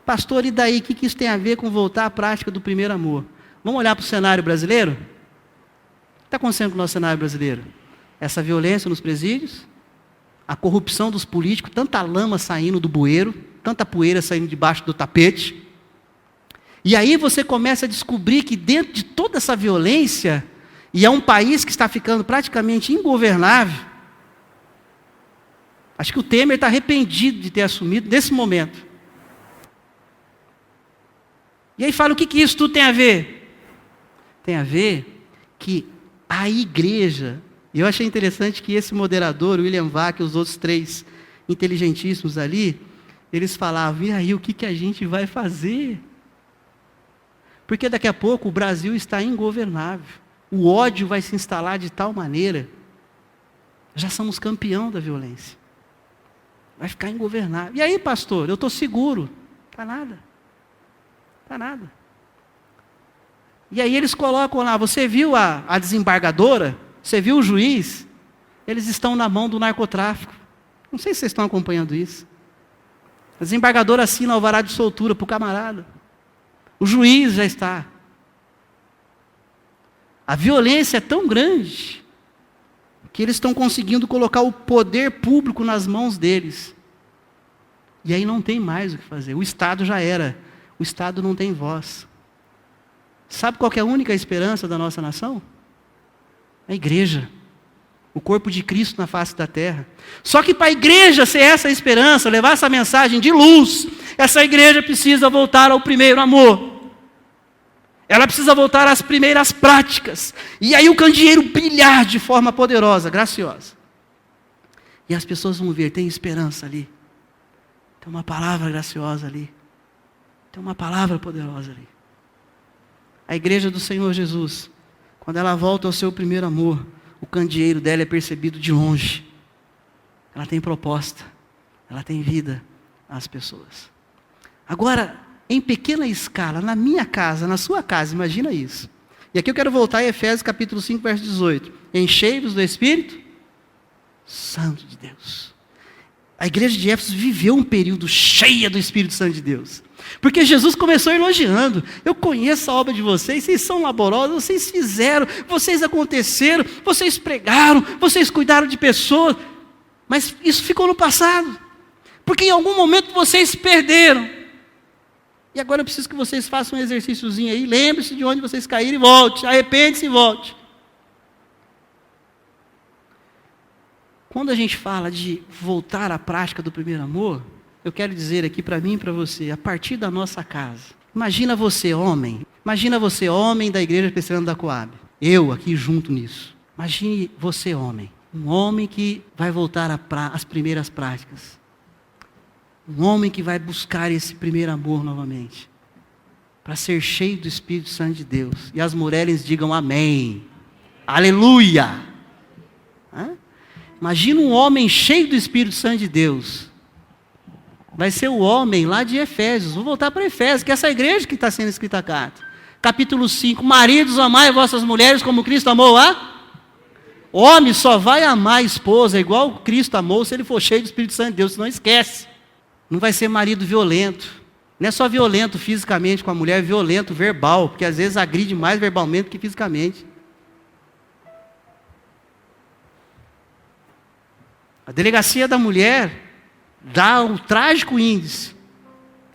Speaker 1: Pastor, e daí? O que isso tem a ver com voltar à prática do primeiro amor? Vamos olhar para o cenário brasileiro? O que está acontecendo com o nosso cenário brasileiro? Essa violência nos presídios, a corrupção dos políticos, tanta lama saindo do bueiro, tanta poeira saindo debaixo do tapete. E aí você começa a descobrir que dentro de toda essa violência, e é um país que está ficando praticamente ingovernável, acho que o Temer está arrependido de ter assumido nesse momento. E aí fala, o que isso tudo tem a ver? Tem a ver que a igreja, e eu achei interessante que esse moderador, o William Vac, e os outros 3 inteligentíssimos ali, eles falavam, e aí o que a gente vai fazer? Porque daqui a pouco o Brasil está ingovernável. O ódio vai se instalar de tal maneira, já somos campeão da violência. Vai ficar ingovernável. E aí, pastor, eu estou seguro. Está nada. Está nada. E aí eles colocam lá, você viu a desembargadora? Você viu o juiz? Eles estão na mão do narcotráfico. Não sei se vocês estão acompanhando isso. A desembargadora assina alvará de soltura para o camarada. O juiz já está. A violência é tão grande que eles estão conseguindo colocar o poder público nas mãos deles. E aí não tem mais o que fazer. O Estado já era. O Estado não tem voz. Sabe qual que é a única esperança da nossa nação? A igreja. O corpo de Cristo na face da terra. Só que para a igreja ser essa esperança, levar essa mensagem de luz, essa igreja precisa voltar ao primeiro amor. Ela precisa voltar às primeiras práticas. E aí o candeeiro brilhar de forma poderosa, graciosa. E as pessoas vão ver, tem esperança ali. Tem uma palavra graciosa ali. Tem uma palavra poderosa ali. A igreja do Senhor Jesus, quando ela volta ao seu primeiro amor, o candeeiro dela é percebido de longe. Ela tem proposta. Ela tem vida às pessoas. Agora, em pequena escala, na minha casa, na sua casa, imagina isso. E aqui eu quero voltar a Efésios capítulo 5, verso 18. Enchei-vos do Espírito Santo de Deus. A igreja de Éfeso viveu um período cheia do Espírito Santo de Deus. Porque Jesus começou elogiando. Eu conheço a obra de vocês são laborosos, vocês fizeram, vocês aconteceram, vocês pregaram, vocês cuidaram de pessoas. Mas isso ficou no passado. Porque em algum momento vocês perderam. E agora eu preciso que vocês façam um exercíciozinho aí. Lembre-se de onde vocês caíram e volte. Arrepende-se e volte. Quando a gente fala de voltar à prática do primeiro amor, eu quero dizer aqui para mim e para você, a partir da nossa casa. Imagina você, homem. Imagina você, homem da igreja presbiteriana da Coab. Eu aqui junto nisso. Imagine você, homem. Um homem que vai voltar às primeiras práticas. Um homem que vai buscar esse primeiro amor novamente. Para ser cheio do Espírito Santo de Deus. E as mulheres digam amém. Aleluia. Imagina um homem cheio do Espírito Santo de Deus. Vai ser o homem lá de Efésios. Vou voltar para Efésios, que é essa igreja que está sendo escrita a carta. Capítulo 5. Maridos, amai vossas mulheres como Cristo amou a... Homem só vai amar a esposa igual Cristo amou se ele for cheio do Espírito Santo de Deus. Senão esquece. Não vai ser marido violento. Não é só violento fisicamente com a mulher, é violento verbal. Porque às vezes agride mais verbalmente que fisicamente. A delegacia da mulher dá um trágico índice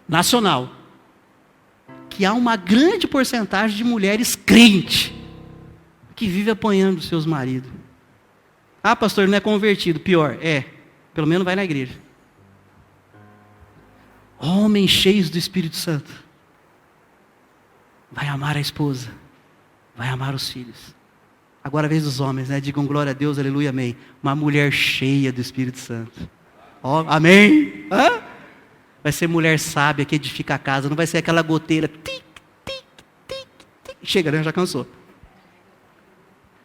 Speaker 1: nacional que há uma grande porcentagem de mulheres crentes que vive apanhando os seus maridos. Ah, pastor, não é convertido. Pior, pelo menos vai na igreja. Homens cheios do Espírito Santo. Vai amar a esposa. Vai amar os filhos. Agora a vez dos homens, né? Digam glória a Deus, aleluia, amém. Uma mulher cheia do Espírito Santo. Oh, amém? Hã? Vai ser mulher sábia que edifica a casa. Não vai ser aquela goteira. Tic, tic, tic, tic. Chega, né? Já cansou.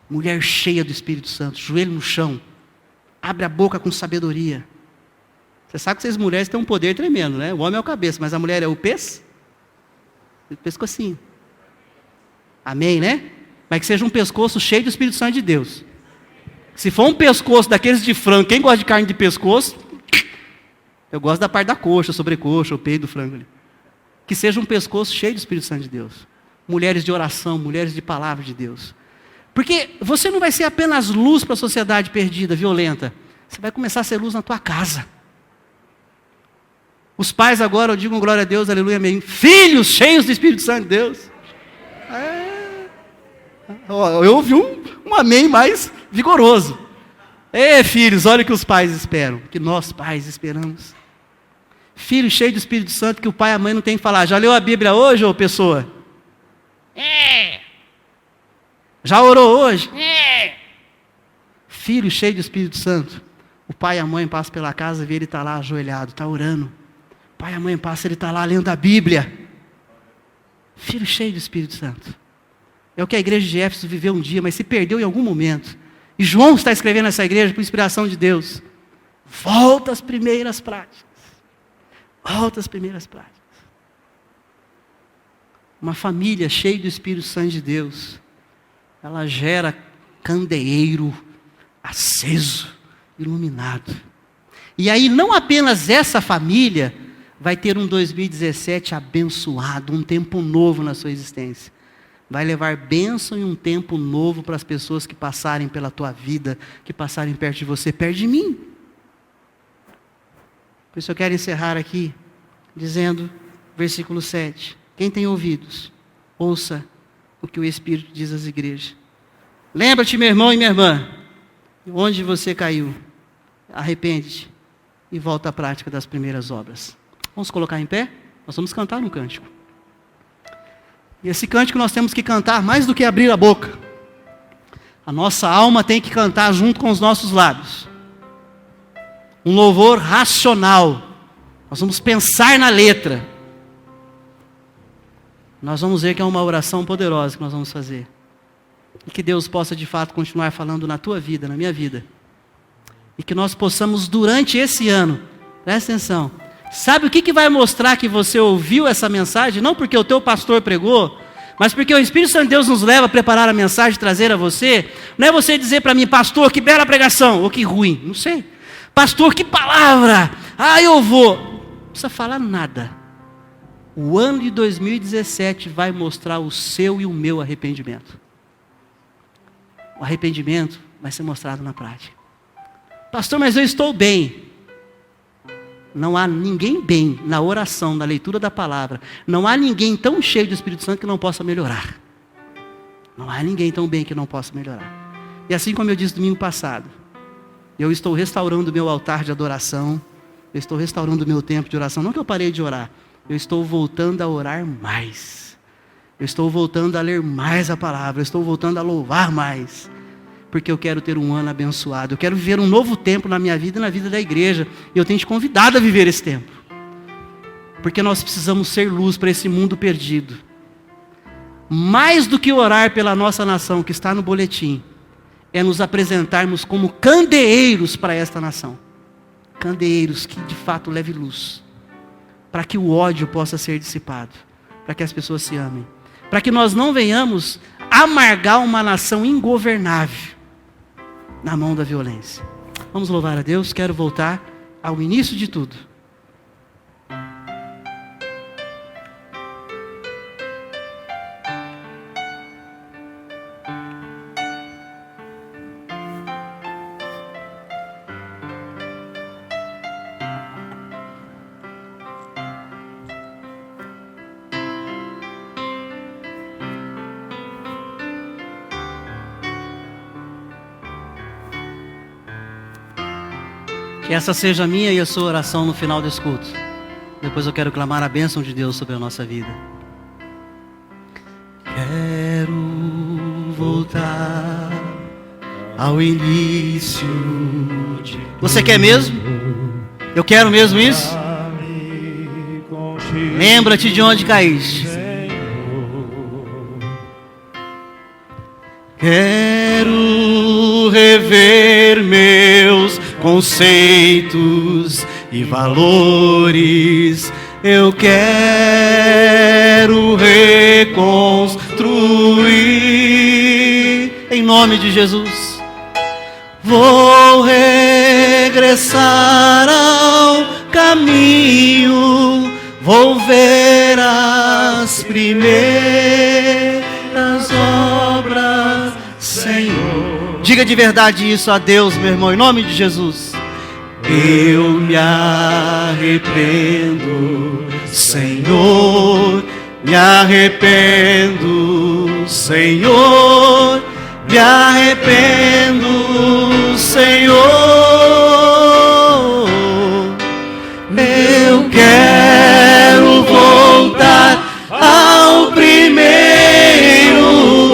Speaker 1: Mulher cheia do Espírito Santo. Joelho no chão. Abre a boca com sabedoria. Você sabe que vocês mulheres têm um poder tremendo, né? O homem é o cabeça, mas a mulher é o o pescocinho. Amém, né? Mas que seja um pescoço cheio do Espírito Santo de Deus. Se for um pescoço daqueles de frango, quem gosta de carne de pescoço? Eu gosto da parte da coxa, sobrecoxa, o peito do frango ali. Que seja um pescoço cheio do Espírito Santo de Deus. Mulheres de oração, mulheres de palavra de Deus. Porque você não vai ser apenas luz para a sociedade perdida, violenta. Você vai começar a ser luz na tua casa. Os pais agora, eu digo glória a Deus, aleluia, amém. Filhos cheios do Espírito Santo de Deus. Eu ouvi um amém mais vigoroso. Filhos, olha o que os pais esperam. Que nós pais esperamos. Filho cheio do Espírito Santo que o pai e a mãe não tem que falar. Já leu a Bíblia hoje, ô pessoa? Já orou hoje? Filho cheio do Espírito Santo. O pai e a mãe passam pela casa e vê ele está lá ajoelhado, está orando. O pai e a mãe passam, ele está lá lendo a Bíblia. Filho cheio do Espírito Santo. É o que a igreja de Éfeso viveu um dia, mas se perdeu em algum momento. E João está escrevendo essa igreja por inspiração de Deus. Volta às primeiras práticas. Volta às primeiras práticas. Uma família cheia do Espírito Santo de Deus, ela gera candeeiro aceso, iluminado. E aí não apenas essa família vai ter um 2017 abençoado, um tempo novo na sua existência. Vai levar bênção e um tempo novo para as pessoas que passarem pela tua vida, que passarem perto de você, perto de mim. Por isso eu quero encerrar aqui, dizendo, versículo 7. Quem tem ouvidos, ouça o que o Espírito diz às igrejas. Lembra-te, meu irmão e minha irmã, onde você caiu, arrepende-te e volta à prática das primeiras obras. Vamos colocar em pé? Nós vamos cantar um cântico. E esse cântico nós temos que cantar mais do que abrir a boca. A nossa alma tem que cantar junto com os nossos lábios. Um louvor racional. Nós vamos pensar na letra. Nós vamos ver que é uma oração poderosa que nós vamos fazer. E que Deus possa de fato continuar falando na tua vida, na minha vida. E que nós possamos durante esse ano, presta atenção, sabe o que vai mostrar que você ouviu essa mensagem? Não porque o teu pastor pregou, mas porque o Espírito Santo de Deus nos leva a preparar a mensagem, trazer a você. Não é você dizer para mim, pastor, que bela pregação, ou que ruim, não sei. Pastor, que palavra, eu vou. Não precisa falar nada. O ano de 2017 vai mostrar o seu e o meu arrependimento. O arrependimento vai ser mostrado na prática. Pastor, mas eu estou bem. Não há ninguém bem na oração, na leitura da palavra. Não há ninguém tão cheio do Espírito Santo que não possa melhorar. Não há ninguém tão bem que não possa melhorar. E assim como eu disse domingo passado, eu estou restaurando o meu altar de adoração. Eu estou restaurando o meu tempo de oração. Não que eu parei de orar. Eu estou voltando a orar mais. Eu estou voltando a ler mais a palavra. Eu estou voltando a louvar mais. Porque eu quero ter um ano abençoado. Eu quero viver um novo tempo na minha vida e na vida da igreja. E eu tenho te convidado a viver esse tempo. Porque nós precisamos ser luz para esse mundo perdido. Mais do que orar pela nossa nação, que está no boletim, é nos apresentarmos como candeeiros para esta nação. Candeeiros que de fato levem luz. Para que o ódio possa ser dissipado. Para que as pessoas se amem. Para que nós não venhamos amargar uma nação ingovernável na mão da violência. Vamos louvar a Deus. Quero voltar ao início de tudo. Que essa seja a minha e a sua oração no final desse culto. Depois eu quero clamar a bênção de Deus sobre a nossa vida. Quero voltar ao início de... Você quer mesmo? Eu quero mesmo isso? Lembra-te de onde caíste. Quero rever meus conceitos e valores. Eu quero reconstruir em nome de Jesus. Vou regressar ao caminho, vou ver as primeiras obras, Senhor. Diga de verdade isso a Deus, meu irmão, em nome de Jesus. Eu me arrependo, Senhor, me arrependo, Senhor, me arrependo, Senhor. Eu quero voltar ao primeiro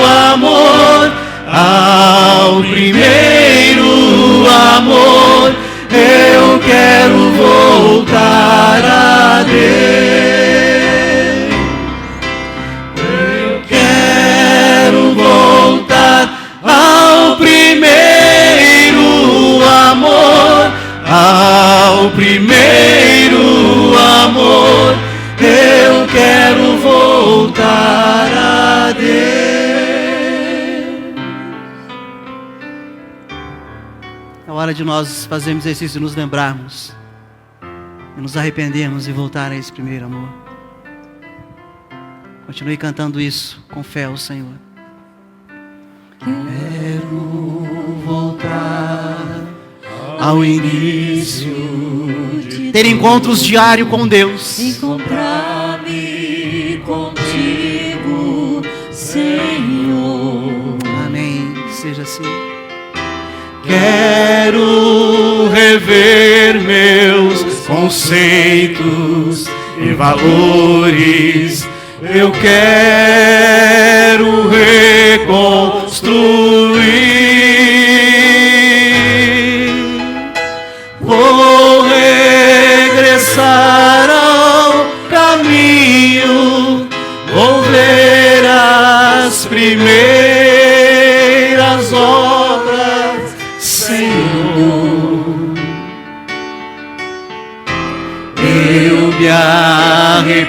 Speaker 1: amor, ao primeiro amor. Eu quero voltar a Deus. Eu quero voltar ao primeiro amor, ao primeiro amor. Eu quero voltar a Deus. É hora de nós fazermos exercício e nos lembrarmos, e nos arrependermos e voltar a esse primeiro amor. Continue cantando isso com fé ao Senhor. Quero voltar ao início, ter encontros diários com Deus.
Speaker 2: Encontrar-me contigo, Senhor.
Speaker 1: Amém. Seja assim. Quero rever meus conceitos e valores. Eu quero reconstruir. Vou regressar ao caminho, vou ver as primeiras obras, Senhor. Eu me arrependo,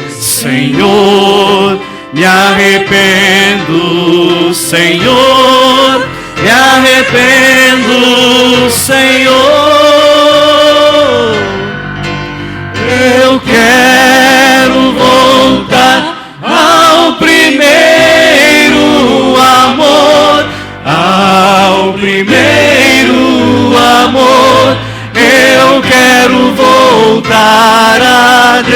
Speaker 1: Senhor, me arrependo, Senhor, me arrependo, Senhor. Eu quero voltar ao primeiro amor, ao primeiro amor. Eu quero voltar a Deus.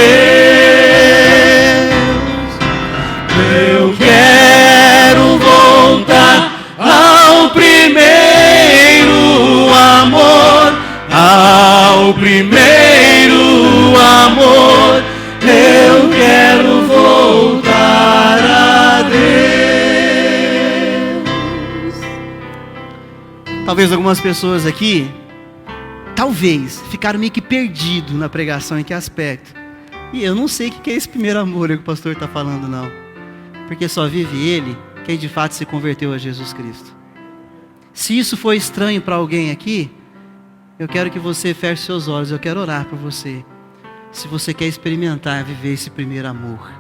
Speaker 1: Eu quero voltar ao primeiro amor, ao primeiro amor. Eu quero voltar a Deus. Talvez algumas pessoas aqui, talvez, ficaram meio que perdidos na pregação. Em que aspecto? E eu não sei o que é esse primeiro amor que o pastor está falando, não. Porque só vive ele quem de fato se converteu a Jesus Cristo. Se isso foi estranho para alguém aqui, eu quero que você feche seus olhos. Eu quero orar por você. Se você quer experimentar viver esse primeiro amor.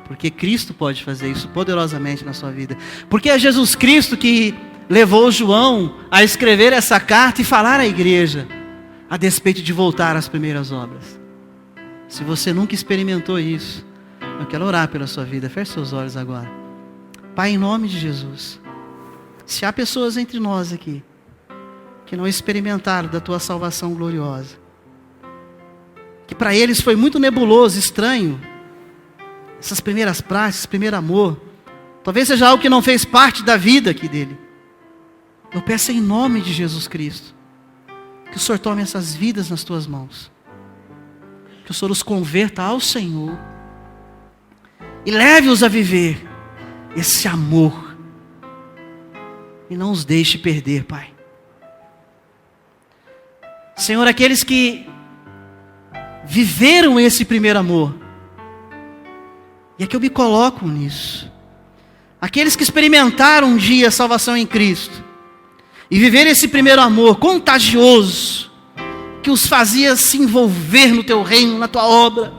Speaker 1: Porque Cristo pode fazer isso poderosamente na sua vida. Porque é Jesus Cristo que levou João a escrever essa carta e falar à igreja, a despeito de voltar às primeiras obras. Se você nunca experimentou isso, eu quero orar pela sua vida. Feche seus olhos agora. Pai, em nome de Jesus, se há pessoas entre nós aqui que não experimentaram da tua salvação gloriosa, que para eles foi muito nebuloso, estranho, essas primeiras práticas, esse primeiro amor, talvez seja algo que não fez parte da vida aqui dele. Eu peço em nome de Jesus Cristo, que o Senhor tome essas vidas nas tuas mãos. Que o Senhor os converta ao Senhor. E leve-os a viver esse amor. E não os deixe perder, Pai. Senhor, aqueles que viveram esse primeiro amor. E é que eu me coloco nisso. Aqueles que experimentaram um dia a salvação em Cristo. E viveram esse primeiro amor contagioso. Que os fazia se envolver no teu reino, na tua obra.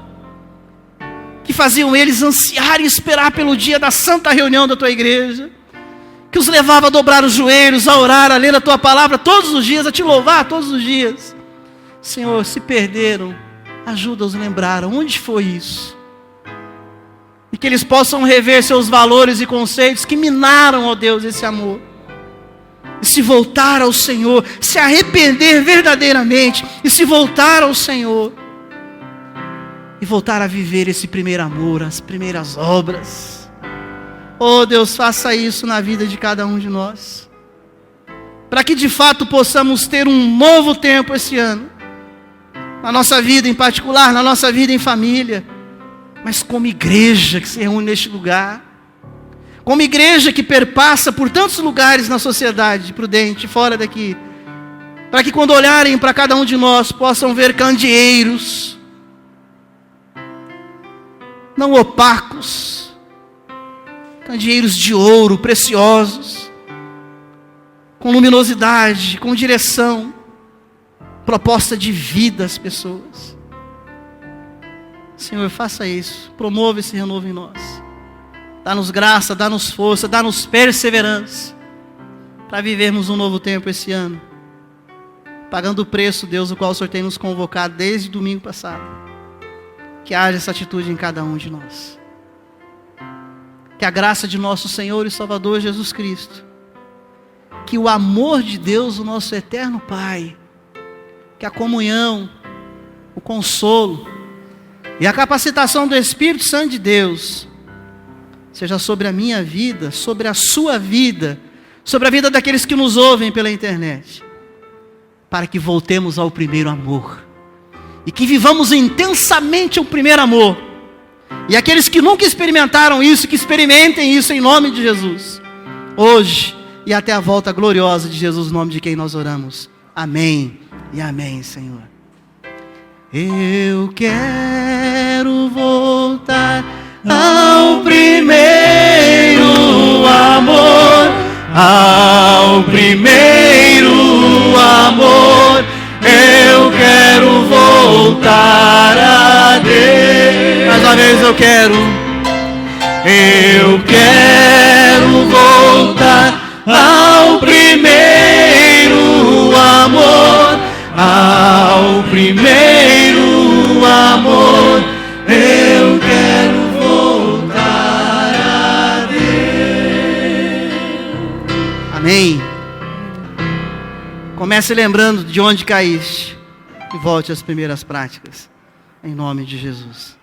Speaker 1: Que faziam eles ansiar e esperar pelo dia da santa reunião da tua igreja. Que os levava a dobrar os joelhos, a orar, a ler a tua palavra todos os dias, a te louvar todos os dias. Senhor, se perderam, ajuda-os a lembrar onde foi isso. E que eles possam rever seus valores e conceitos que minaram, ó Deus, esse amor. E se voltar ao Senhor, se arrepender verdadeiramente, e se voltar ao Senhor. E voltar a viver esse primeiro amor, as primeiras obras. Oh Deus, faça isso na vida de cada um de nós. Para que de fato possamos ter um novo tempo esse ano. Na nossa vida em particular, na nossa vida em família. Mas como igreja que se reúne neste lugar. Como igreja que perpassa por tantos lugares na sociedade, prudente, fora daqui. Para que quando olharem para cada um de nós, possam ver candeeiros. Não opacos. Candeeiros de ouro, preciosos. Com luminosidade, com direção. Proposta de vida às pessoas. Senhor, faça isso. Promova esse renovo em nós. Dá-nos graça, dá-nos força, dá-nos perseverança. Para vivermos um novo tempo esse ano. Pagando o preço, Deus, o qual o Senhor tem nos convocado desde domingo passado. Que haja essa atitude em cada um de nós. Que a graça de nosso Senhor e Salvador Jesus Cristo. Que o amor de Deus, o nosso eterno Pai. Que a comunhão, o consolo e a capacitação do Espírito Santo de Deus seja sobre a minha vida, sobre a sua vida, sobre a vida daqueles que nos ouvem pela internet, para que voltemos ao primeiro amor e que vivamos intensamente o primeiro amor. E aqueles que nunca experimentaram isso, que experimentem isso em nome de Jesus, hoje e até a volta gloriosa de Jesus, no nome de quem nós oramos. Amém e amém, Senhor. Eu quero voltar ao primeiro amor, ao primeiro amor. Eu quero voltar a Deus. Mais uma vez eu quero voltar ao primeiro amor, ao primeiro amor. Eu quero voltar a Deus. Amém. Comece lembrando de onde caíste e volte às primeiras práticas. Em nome de Jesus.